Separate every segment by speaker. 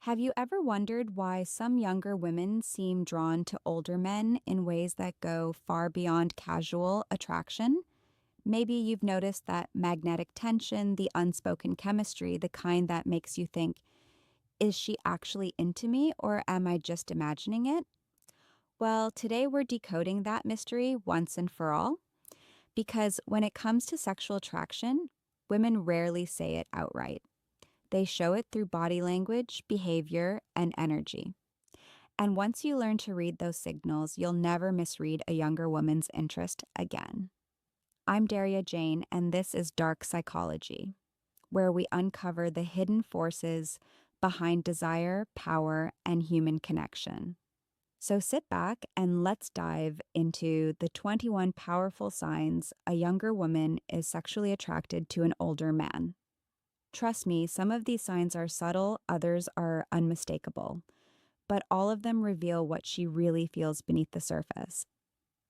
Speaker 1: Have you ever wondered why some younger women seem drawn to older men in ways that go far beyond casual attraction? Maybe you've noticed that magnetic tension, the unspoken chemistry, the kind that makes you think, is she actually into me or am I just imagining it? Well, today we're decoding that mystery once and for all, because when it comes to sexual attraction, women rarely say it outright. They show it through body language, behavior, and energy. And once you learn to read those signals, you'll never misread a younger woman's interest again. I'm Derya Jane, and this is Dark Psychology, where we uncover the hidden forces behind desire, power, and human connection. So sit back and let's dive into the 21 powerful signs a younger woman is sexually attracted to an older man. Trust me, some of these signs are subtle, others are unmistakable, but all of them reveal what she really feels beneath the surface.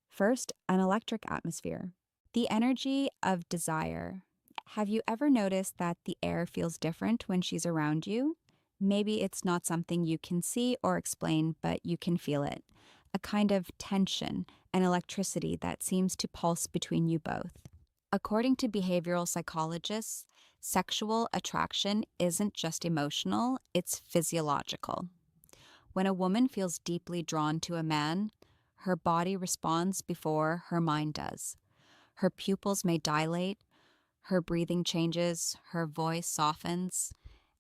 Speaker 1: First, an electric atmosphere. The energy of desire. Have you ever noticed that the air feels different when she's around you? Maybe it's not something you can see or explain, but you can feel it. A kind of tension and electricity that seems to pulse between you both. According to behavioral psychologists, sexual attraction isn't just emotional, it's physiological. When a woman feels deeply drawn to a man, her body responds before her mind does. Her pupils may dilate, her breathing changes, her voice softens,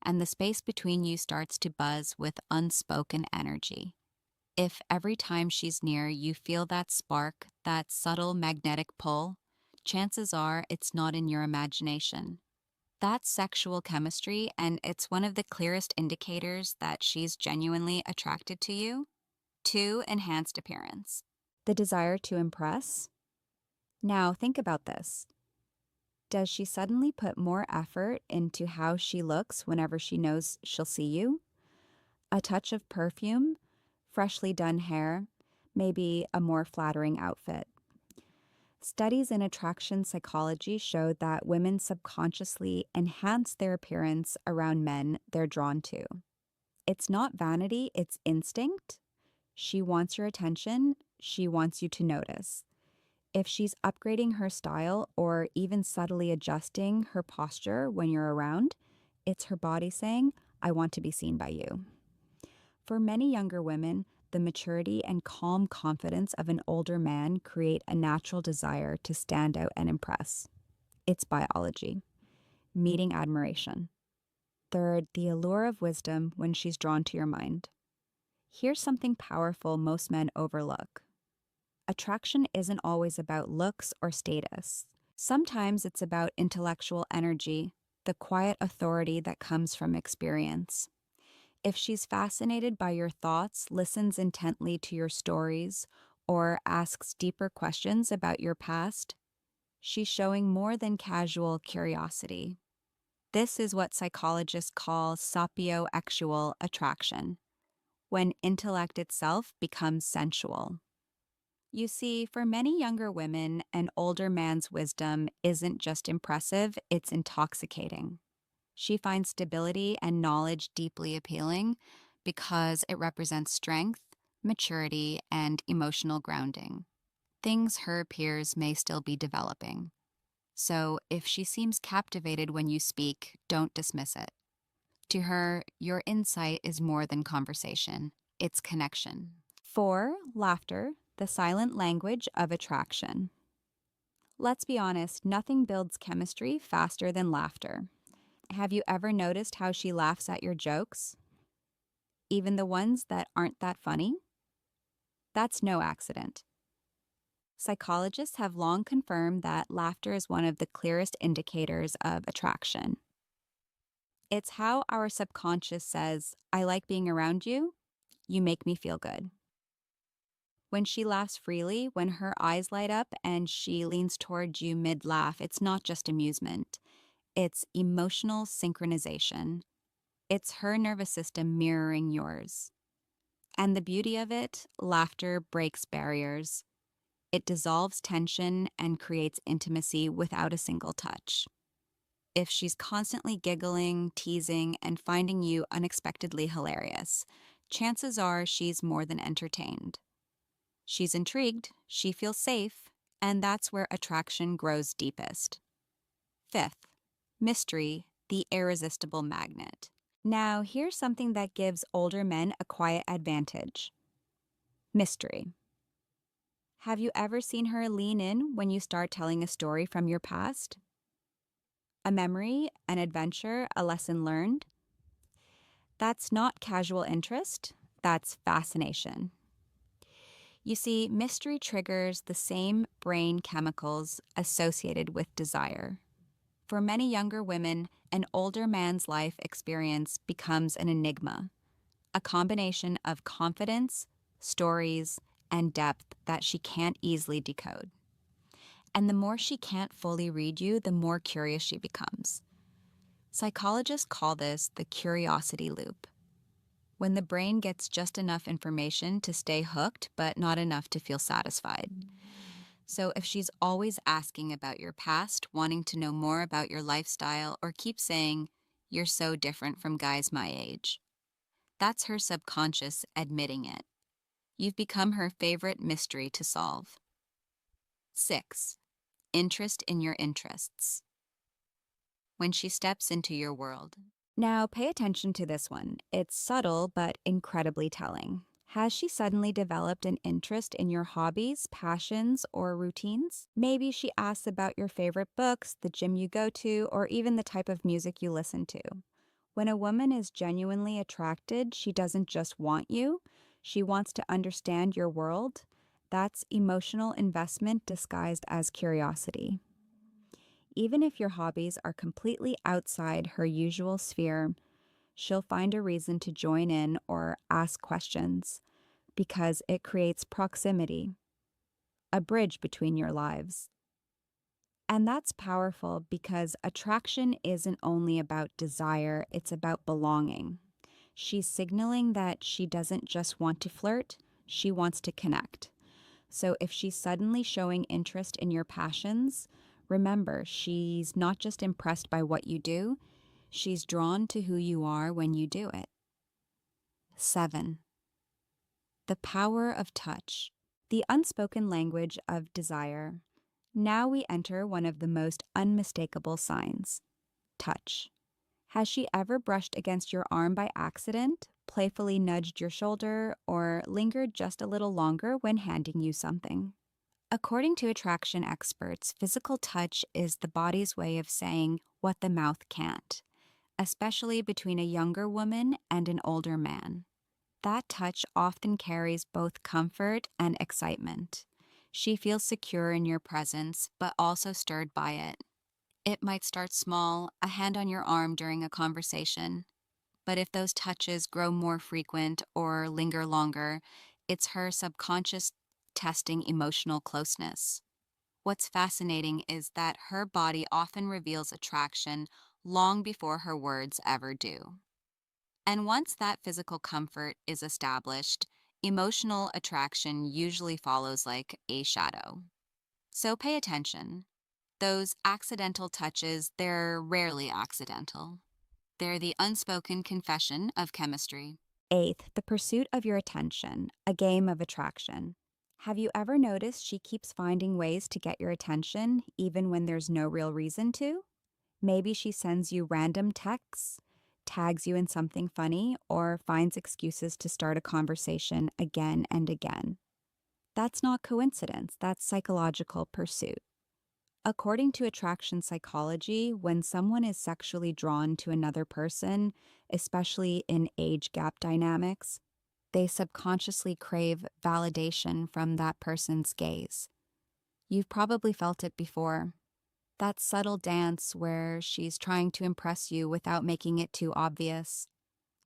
Speaker 1: and the space between you starts to buzz with unspoken energy. If every time she's near you feel that spark, that subtle magnetic pull, chances are it's not in your imagination. That's sexual chemistry, and it's one of the clearest indicators that she's genuinely attracted to you. 2. Enhanced appearance. The desire to impress. Now, think about this. Does she suddenly put more effort into how she looks whenever she knows she'll see you? A touch of perfume, freshly done hair, maybe a more flattering outfit. Studies in attraction psychology show that women subconsciously enhance their appearance around men they're drawn to. It's not vanity, it's instinct. She wants your attention, she wants you to notice. If she's upgrading her style or even subtly adjusting her posture when you're around, it's her body saying, I want to be seen by you. For many younger women, the maturity and calm confidence of an older man create a natural desire to stand out and impress. It's biology. Meeting admiration. Third, the allure of wisdom when she's drawn to your mind. Here's something powerful most men overlook. Attraction isn't always about looks or status. Sometimes it's about intellectual energy, the quiet authority that comes from experience. If she's fascinated by your thoughts, listens intently to your stories, or asks deeper questions about your past, she's showing more than casual curiosity. This is what psychologists call sapio-actual attraction, when intellect itself becomes sensual. You see, for many younger women, an older man's wisdom isn't just impressive, it's intoxicating. She finds stability and knowledge deeply appealing because it represents strength, maturity, and emotional grounding, things her peers may still be developing. So, if she seems captivated when you speak, don't dismiss it. To her, your insight is more than conversation, it's connection. 4. Laughter, the silent language of attraction. Let's be honest, nothing builds chemistry faster than laughter. Have you ever noticed how she laughs at your jokes? Even the ones that aren't that funny? That's no accident. Psychologists have long confirmed that laughter is one of the clearest indicators of attraction. It's how our subconscious says, I like being around you, you make me feel good. When she laughs freely, when her eyes light up and she leans toward you mid-laugh, it's not just amusement. It's emotional synchronization. It's her nervous system mirroring yours. And the beauty of it, laughter breaks barriers. It dissolves tension and creates intimacy without a single touch. If she's constantly giggling, teasing, and finding you unexpectedly hilarious, chances are she's more than entertained. She's intrigued, she feels safe, and that's where attraction grows deepest. Fifth, mystery, the irresistible magnet. Now, here's something that gives older men a quiet advantage: mystery. Have you ever seen her lean in when you start telling a story from your past? A memory, an adventure, a lesson learned? That's not casual interest, that's fascination. You see, mystery triggers the same brain chemicals associated with desire. For many younger women, an older man's life experience becomes an enigma, a combination of confidence, stories, and depth that she can't easily decode. And the more she can't fully read you, the more curious she becomes. Psychologists call this the curiosity loop, when the brain gets just enough information to stay hooked, but not enough to feel satisfied. So if she's always asking about your past, wanting to know more about your lifestyle, or keeps saying, "You're so different from guys my age," that's her subconscious admitting it. You've become her favorite mystery to solve. 6. Interest in your interests. When she steps into your world. Now, pay attention to this one. It's subtle, but incredibly telling. Has she suddenly developed an interest in your hobbies, passions, or routines? Maybe she asks about your favorite books, the gym you go to, or even the type of music you listen to. When a woman is genuinely attracted, she doesn't just want you, she wants to understand your world. That's emotional investment disguised as curiosity. Even if your hobbies are completely outside her usual sphere, she'll find a reason to join in or ask questions because it creates proximity, a bridge between your lives. And that's powerful because attraction isn't only about desire, it's about belonging. She's signaling that she doesn't just want to flirt, she wants to connect. So if she's suddenly showing interest in your passions, remember, she's not just impressed by what you do, she's drawn to who you are when you do it. 7. The power of touch, the unspoken language of desire. Now we enter one of the most unmistakable signs: touch. Has she ever brushed against your arm by accident, playfully nudged your shoulder, or lingered just a little longer when handing you something? According to attraction experts, physical touch is the body's way of saying what the mouth can't, especially between a younger woman and an older man. That touch often carries both comfort and excitement. She feels secure in your presence, but also stirred by it. It might start small, a hand on your arm during a conversation, but if those touches grow more frequent or linger longer, it's her subconscious testing emotional closeness. What's fascinating is that her body often reveals attraction long before her words ever do. And once that physical comfort is established, emotional attraction usually follows like a shadow. So pay attention. Those accidental touches, they're rarely accidental. They're the unspoken confession of chemistry. 8th, the pursuit of your attention, a game of attraction. Have you ever noticed she keeps finding ways to get your attention, even when there's no real reason to? Maybe she sends you random texts, tags you in something funny, or finds excuses to start a conversation again and again. That's not coincidence, that's psychological pursuit. According to attraction psychology, when someone is sexually drawn to another person, especially in age gap dynamics, they subconsciously crave validation from that person's gaze. You've probably felt it before. That subtle dance where she's trying to impress you without making it too obvious.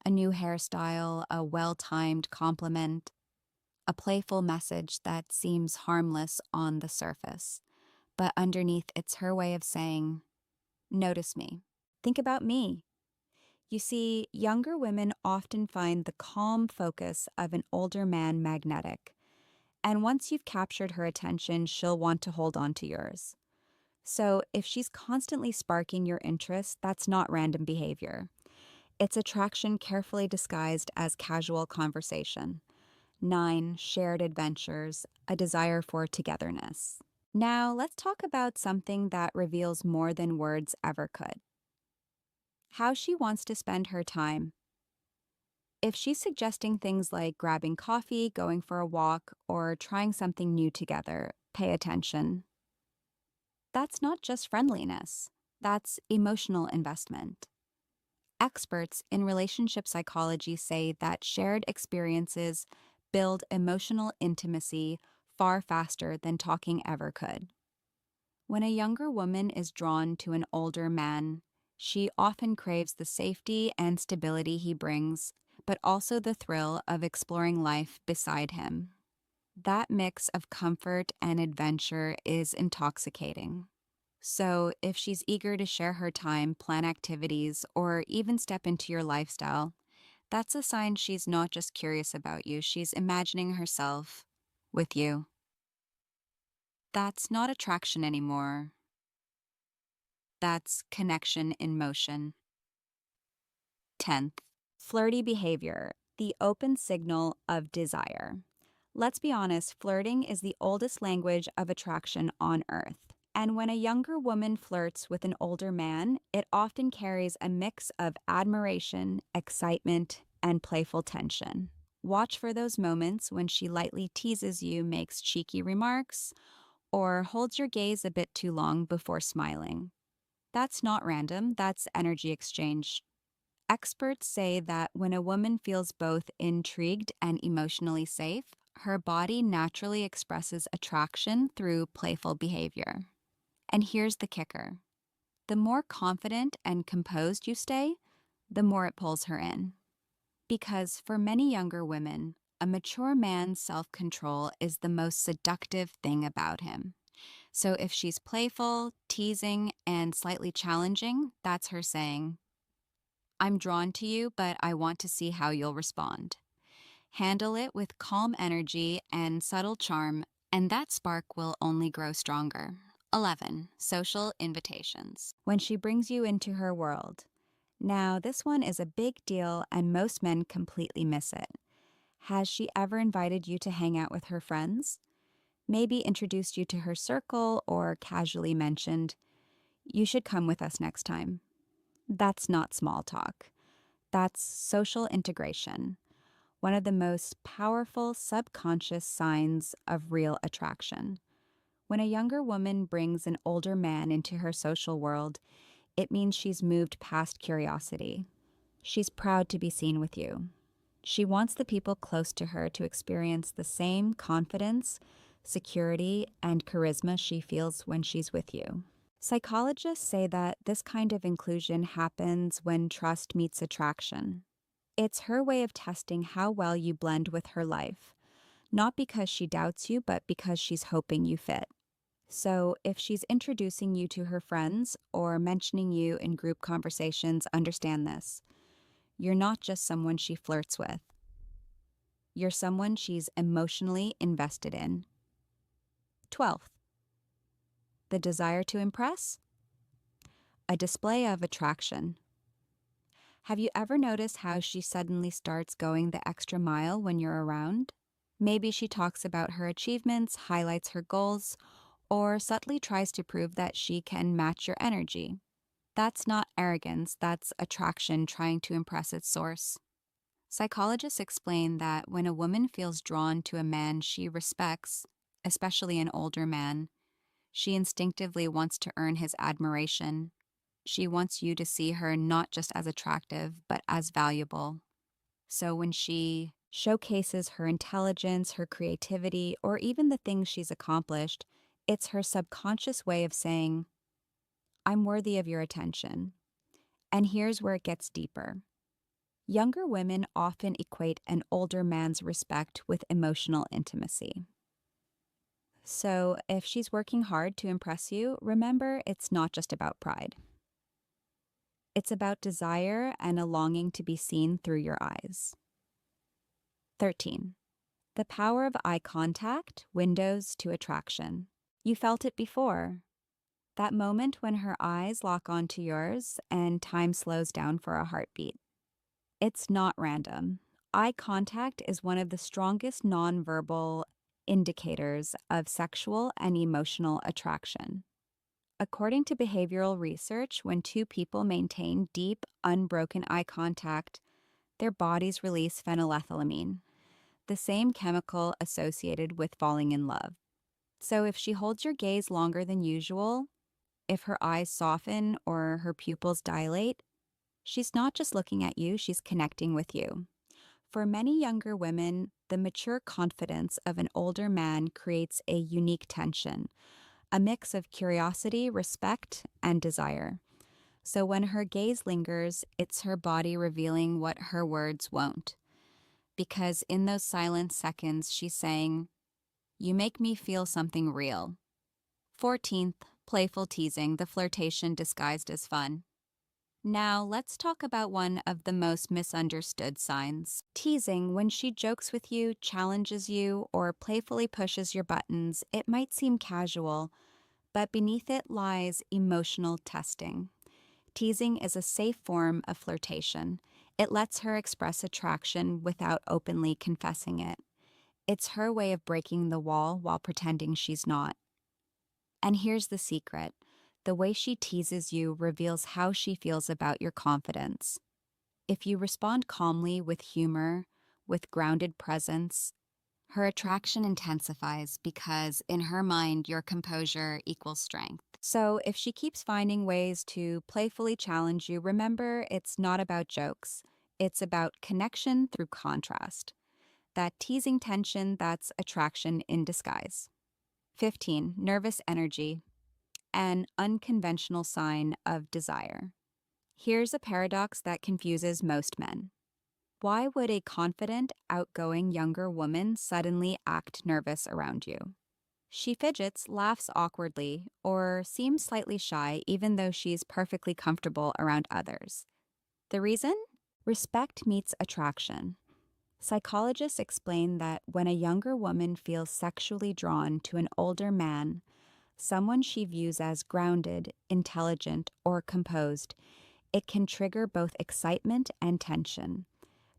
Speaker 1: A new hairstyle, a well-timed compliment, a playful message that seems harmless on the surface. But underneath, it's her way of saying, "Notice me. Think about me." You see, younger women often find the calm focus of an older man magnetic. And once you've captured her attention, she'll want to hold on to yours. So, if she's constantly sparking your interest, that's not random behavior. It's attraction carefully disguised as casual conversation. 9. Shared adventures, a desire for togetherness. Now, let's talk about something that reveals more than words ever could: how she wants to spend her time. If she's suggesting things like grabbing coffee, going for a walk, or trying something new together, pay attention. That's not just friendliness, that's emotional investment. Experts in relationship psychology say that shared experiences build emotional intimacy far faster than talking ever could. When a younger woman is drawn to an older man, she often craves the safety and stability he brings, but also the thrill of exploring life beside him. That mix of comfort and adventure is intoxicating. So, if she's eager to share her time, plan activities, or even step into your lifestyle, that's a sign she's not just curious about you, she's imagining herself with you. That's not attraction anymore. That's connection in motion. 10th, flirty behavior, the open signal of desire. Let's be honest, flirting is the oldest language of attraction on earth. And when a younger woman flirts with an older man, it often carries a mix of admiration, excitement, and playful tension. Watch for those moments when she lightly teases you, makes cheeky remarks, or holds your gaze a bit too long before smiling. That's not random, that's energy exchange. Experts say that when a woman feels both intrigued and emotionally safe, her body naturally expresses attraction through playful behavior. And here's the kicker: the more confident and composed you stay, the more it pulls her in. Because for many younger women, a mature man's self control is the most seductive thing about him. So if she's playful, teasing, and slightly challenging, that's her saying, I'm drawn to you, but I want to see how you'll respond. Handle it with calm energy and subtle charm, and that spark will only grow stronger. 11. Social invitations. When she brings you into her world. Now, this one is a big deal, and most men completely miss it. Has she ever invited you to hang out with her friends? Maybe introduced you to her circle or casually mentioned, you should come with us next time. That's not small talk. That's social integration, one of the most powerful subconscious signs of real attraction. When a younger woman brings an older man into her social world, it means she's moved past curiosity. She's proud to be seen with you. She wants the people close to her to experience the same confidence, security, and charisma she feels when she's with you. Psychologists say that this kind of inclusion happens when trust meets attraction. It's her way of testing how well you blend with her life, not because she doubts you, but because she's hoping you fit. So, if she's introducing you to her friends or mentioning you in group conversations, understand this: you're not just someone she flirts with, you're someone she's emotionally invested in. 12th, the desire to impress, a display of attraction. Have you ever noticed how she suddenly starts going the extra mile when you're around? Maybe she talks about her achievements, highlights her goals, or subtly tries to prove that she can match your energy. That's not arrogance, that's attraction trying to impress its source. Psychologists explain that when a woman feels drawn to a man she respects, especially an older man, she instinctively wants to earn his admiration. She wants you to see her not just as attractive, but as valuable. So when she showcases her intelligence, her creativity, or even the things she's accomplished, it's her subconscious way of saying, I'm worthy of your attention. And here's where it gets deeper. Younger women often equate an older man's respect with emotional intimacy. So if she's working hard to impress you, remember it's not just about pride. It's about desire and a longing to be seen through your eyes. 13. The power of eye contact, windows to attraction. You felt it before. That moment when her eyes lock onto yours and time slows down for a heartbeat. It's not random. Eye contact is one of the strongest nonverbal indicators of sexual and emotional attraction. According to behavioral research, when two people maintain deep, unbroken eye contact, their bodies release phenylethylamine, the same chemical associated with falling in love. So if she holds your gaze longer than usual, if her eyes soften or her pupils dilate, she's not just looking at you, she's connecting with you. For many younger women, the mature confidence of an older man creates a unique tension, a mix of curiosity, respect, and desire. So when her gaze lingers, it's her body revealing what her words won't. Because in those silent seconds, she's saying, "You make me feel something real." 14th, playful teasing, the flirtation disguised as fun. Now, let's talk about one of the most misunderstood signs. Teasing, when she jokes with you, challenges you, or playfully pushes your buttons, it might seem casual, but beneath it lies emotional testing. Teasing is a safe form of flirtation. It lets her express attraction without openly confessing it. It's her way of breaking the wall while pretending she's not. And here's the secret. The way she teases you reveals how she feels about your confidence. If you respond calmly with humor, with grounded presence, her attraction intensifies because in her mind, your composure equals strength. So if she keeps finding ways to playfully challenge you, remember it's not about jokes. It's about connection through contrast. That teasing tension, that's attraction in disguise. 15. Nervous energy, an unconventional sign of desire. Here's a paradox that confuses most men. Why would a confident, outgoing younger woman suddenly act nervous around you? She fidgets, laughs awkwardly, or seems slightly shy even though she's perfectly comfortable around others. The reason? Respect meets attraction. Psychologists explain that when a younger woman feels sexually drawn to an older man, someone she views as grounded, intelligent, or composed, it can trigger both excitement and tension.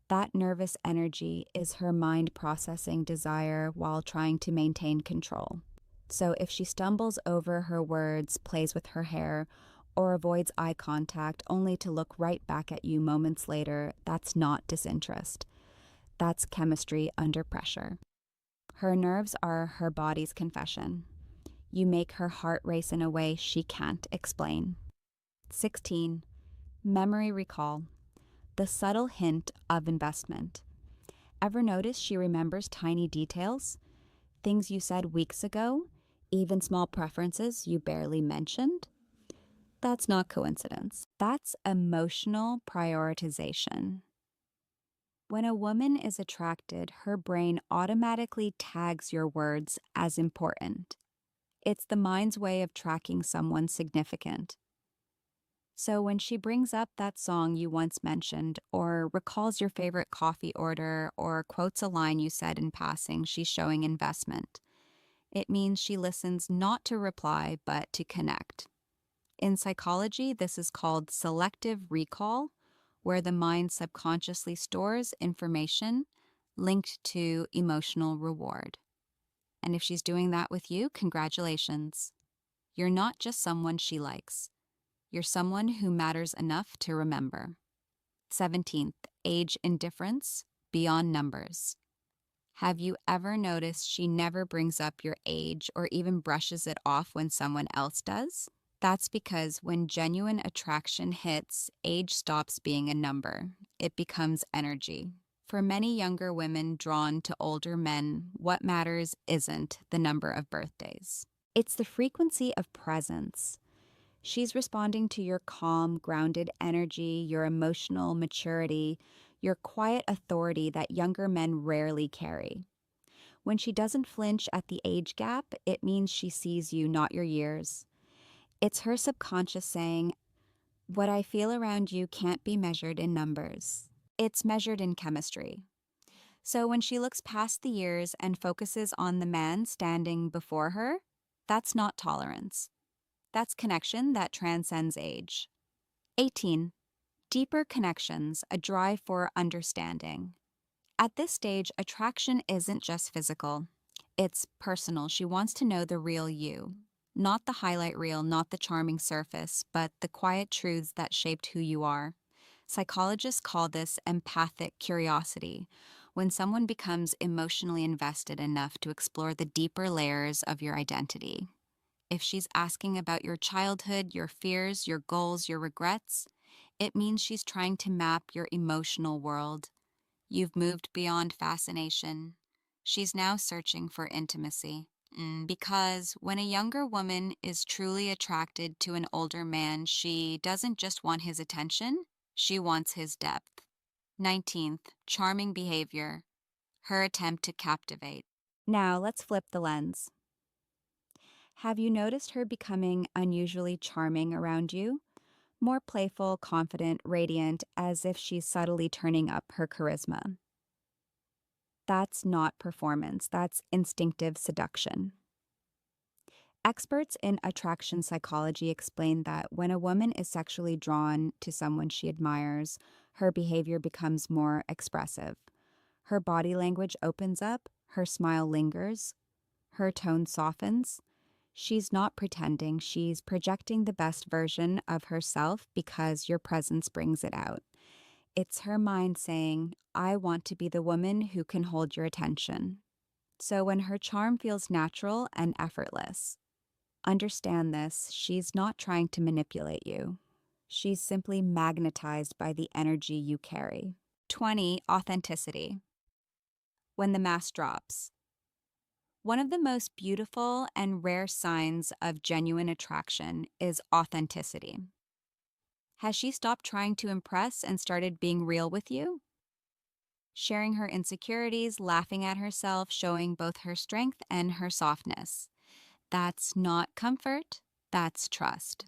Speaker 1: That nervous energy is her mind processing desire while trying to maintain control. So if she stumbles over her words, plays with her hair, or avoids eye contact only to look right back at you moments later, that's not disinterest. That's chemistry under pressure. Her nerves are her body's confession. You make her heart race in a way she can't explain. 16. Memory recall, the subtle hint of investment. Ever notice she remembers tiny details? Things you said weeks ago? Even small preferences you barely mentioned? That's not coincidence. That's emotional prioritization. When a woman is attracted, her brain automatically tags your words as important. It's the mind's way of tracking someone significant. So when she brings up that song you once mentioned, or recalls your favorite coffee order, or quotes a line you said in passing, she's showing investment. It means she listens not to reply, but to connect. In psychology, this is called selective recall, where the mind subconsciously stores information linked to emotional reward. And if she's doing that with you, congratulations. You're not just someone she likes. You're someone who matters enough to remember. 17th, age indifference beyond numbers. Have you ever noticed she never brings up your age or even brushes it off when someone else does? That's because when genuine attraction hits, age stops being a number. It becomes energy. For many younger women drawn to older men, what matters isn't the number of birthdays. It's the frequency of presence. She's responding to your calm, grounded energy, your emotional maturity, your quiet authority that younger men rarely carry. When she doesn't flinch at the age gap, it means she sees you, not your years. It's her subconscious saying, "What I feel around you can't be measured in numbers. It's measured in chemistry." So when she looks past the years and focuses on the man standing before her, that's not tolerance. That's connection that transcends age. 18. Deeper connections, a drive for understanding. At this stage, attraction isn't just physical, it's personal. She wants to know the real you. Not the highlight reel, not the charming surface, but the quiet truths that shaped who you are. Psychologists call this empathic curiosity, when someone becomes emotionally invested enough to explore the deeper layers of your identity. If she's asking about your childhood, your fears, your goals, your regrets, it means she's trying to map your emotional world. You've moved beyond fascination. She's now searching for intimacy. Because when a younger woman is truly attracted to an older man, she doesn't just want his attention, she wants his depth. 19th, charming behavior, her attempt to captivate. Now let's flip the lens. Have you noticed her becoming unusually charming around you? More playful, confident, radiant, as if she's subtly turning up her charisma. That's not performance, that's instinctive seduction. Experts in attraction psychology explain that when a woman is sexually drawn to someone she admires, her behavior becomes more expressive. Her body language opens up, her smile lingers, her tone softens. She's not pretending, she's projecting the best version of herself because your presence brings it out. It's her mind saying, I want to be the woman who can hold your attention. So when her charm feels natural and effortless, understand this, she's not trying to manipulate you. She's simply magnetized by the energy you carry. 20. Authenticity. When the mask drops. One of the most beautiful and rare signs of genuine attraction is authenticity. Has she stopped trying to impress and started being real with you? Sharing her insecurities, laughing at herself, showing both her strength and her softness. That's not comfort, that's trust.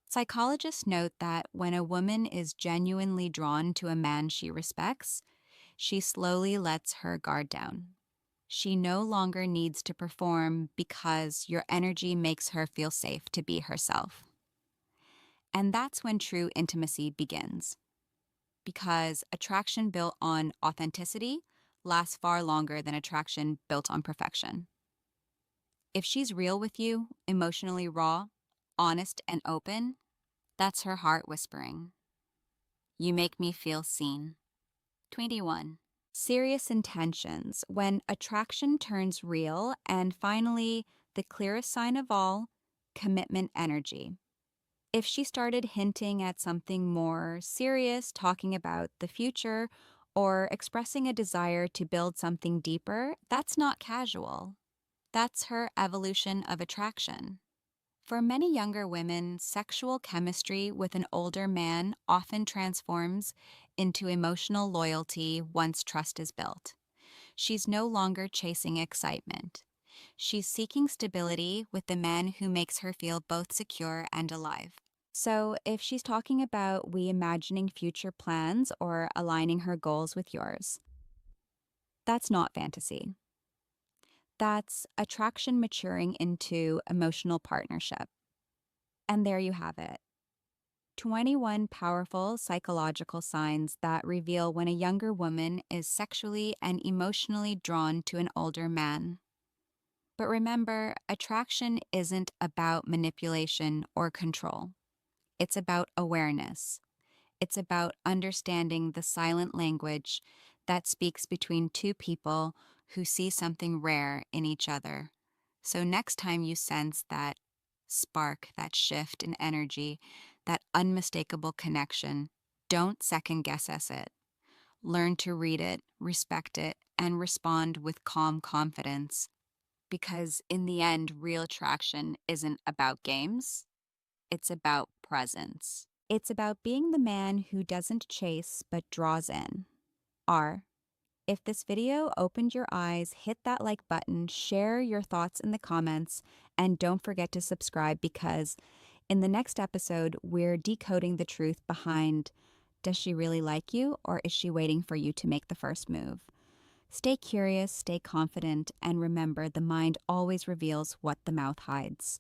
Speaker 1: Psychologists note that when a woman is genuinely drawn to a man she respects, she slowly lets her guard down. She no longer needs to perform because your energy makes her feel safe to be herself. And that's when true intimacy begins. Because attraction built on authenticity lasts far longer than attraction built on perfection. If she's real with you, emotionally raw, honest, and open, that's her heart whispering, you make me feel seen. 21. Serious intentions, when attraction turns real, and finally, the clearest sign of all, commitment energy. If she started hinting at something more serious, talking about the future, or expressing a desire to build something deeper, that's not casual. That's her evolution of attraction. For many younger women, sexual chemistry with an older man often transforms into emotional loyalty once trust is built. She's no longer chasing excitement. She's seeking stability with the man who makes her feel both secure and alive. So, if she's talking about reimagining future plans or aligning her goals with yours, that's not fantasy. That's attraction maturing into emotional partnership. And there you have it. 21 powerful psychological signs that reveal when a younger woman is sexually and emotionally drawn to an older man. But remember, attraction isn't about manipulation or control. It's about awareness. It's about understanding the silent language that speaks between two people who see something rare in each other. So next time you sense that spark, that shift in energy, that unmistakable connection, don't second guess it. Learn to read it, respect it, and respond with calm confidence. Because in the end, real attraction isn't about games, it's about presence. It's about being the man who doesn't chase but draws in. R. If this video opened your eyes, hit that like button, share your thoughts in the comments, and don't forget to subscribe because in the next episode, we're decoding the truth behind, does she really like you or is she waiting for you to make the first move? Stay curious, stay confident, and remember the mind always reveals what the mouth hides.